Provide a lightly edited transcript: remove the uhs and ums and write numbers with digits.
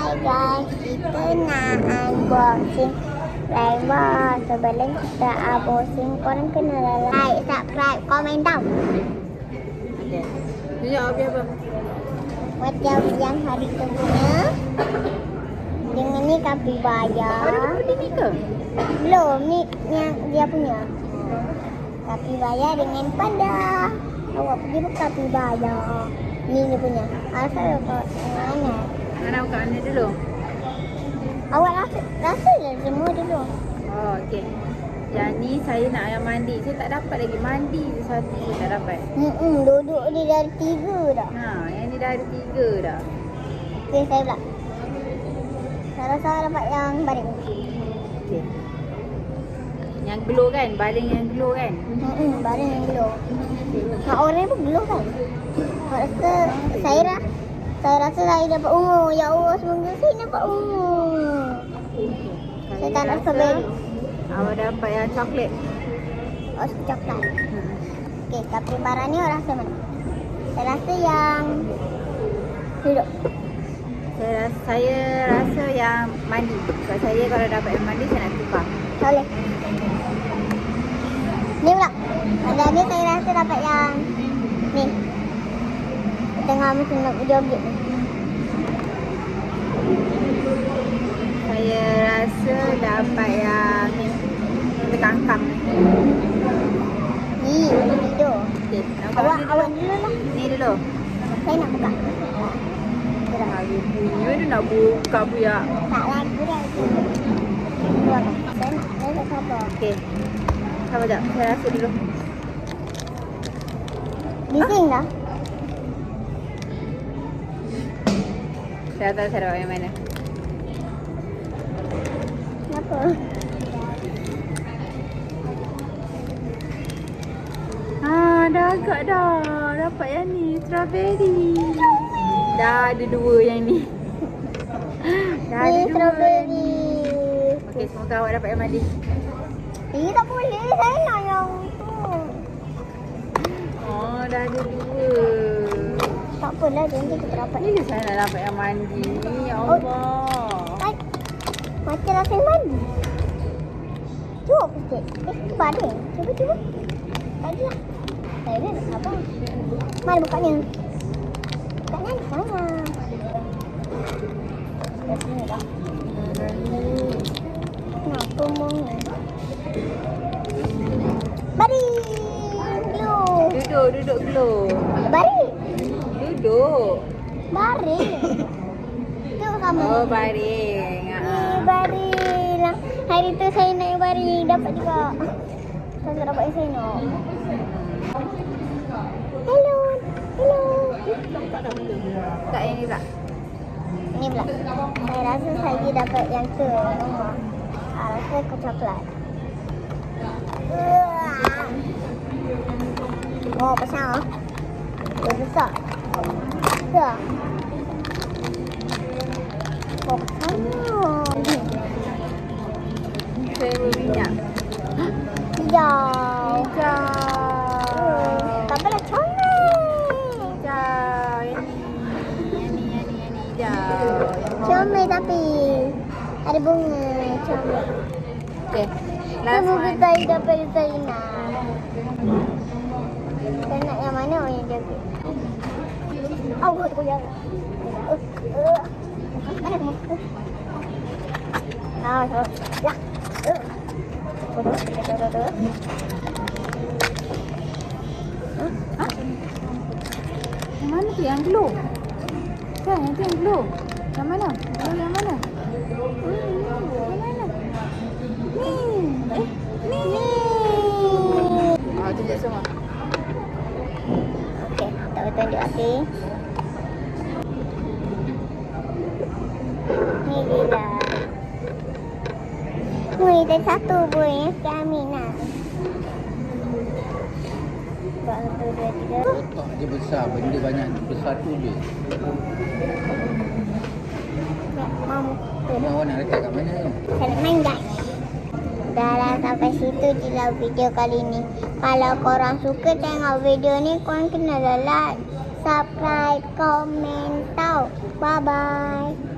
Hai guys, kita nak unboxing Rainbow. Sebelum kita unboxing, korang kena like, subscribe, komen tau. Okay. Tunjuk apa? Macam yang hari tu punya. Dengan ni kapibaya. Ada benda ni ke? Belum, ni yang dia punya. Kapibaya dengan panda. Awak pergi buka kapibaya. Ni dia punya. Asal kau mana? Mana buka mana dulu? Awak rasa je semua dulu. Oh, okey. Yang ni saya nak ayam mandi. Saya tak dapat lagi mandi je satu je tak dapat. Duduk dia dari 3 dah. Ha, yang ni dah ada 3 dah. Okey, saya pula. Saya rasa dapat yang baring. Okey. Yang glow kan? Baling yang glow kan? Baring yang glow. Mak orang pun glow kan? Saya rasa saya dapat ungu. Ya Allah, semoga saya dapat ungu. Saya tak nak strawberry. Awak dapat yang coklat. Oh, coklat. Okey, kapibara ni awak rasa mana? Saya rasa yang duduk. Saya rasa yang mandi. Sebab saya kalau dapat yang mandi saya nak tukar. Boleh. Ni pula. Pada ni saya rasa dapat yang ni. Tengah macam nak joget ni. Saya rasa dapat yang terkangkang. Ni, tidur. Okey, Awak dulu lah. Ni dulu. Saya nak buka. Hari punya dia nak buka buaya. Tak lagu dah itu. Saya nak sabar. Okey. Sabar jap. Saya rasa dulu. Bising dah. Saya tahu saya dapat yang mana. Kenapa? Dah agak dah. Dapat yang ni. Strawberry. Dah ada 2 yang ni. Dah ada 2. Strawberry. Okey, semoga awak dapat yang mandi. Tak boleh. Saya nak yang tu. Oh, dah ada 2. Tak apalah, nanti kita dapat. Bila saya nak dapat yang mandi? Ya Allah. Macam rasa mandi. Cuba sikit. Baring. Cuba. Tak ada lah. Saya nak sabar. Mana bukanya? Bukanya di sana. Dah sini dah. Kenapa mong? Baring. Glow. Duduk glow. Baring. Duduk. Baring. Tu sama. Oh, baring. Baring lah. Hari tu saya naik baring. Dapat juga. Saya tak dapat yang saya nak. Hello. Tak yang ni tak? Ini pula. Saya rasa saya dapat yang tu. Nombor. Rasa ke coklat. Oh, besar. Dia besar. Besar. Oh, besar. Saya berminyak. Hijau. Tak apalah, comel. Hijau. Yang ni hijau. Comel tapi ada bunga. Comel. Okay. Last Semoga one. saya dapat Zarina. Saya nak yang mana orang yang jaga? Oh, aku yang. Mana kamu? Lah. Yang mana tu yang glow? Kan yang tu yang glow. Yang mana? Glow yang mana? Yang mana? Ni. Tunjuk semua. Okey, tak boleh tunjuk okey. Ni dia lah. Wih, ada satu pun yang kami nak. 1, 2, 3. Tak dia besar, benda banyak besar tu je. Mamu. Kamu awak nak letak kat mana tu? Saya nak main guys. Dah lah, sampai situ je lah video kali ni. Kalau korang suka tengok video ni, korang kena like, subscribe, komen tau. Bye bye.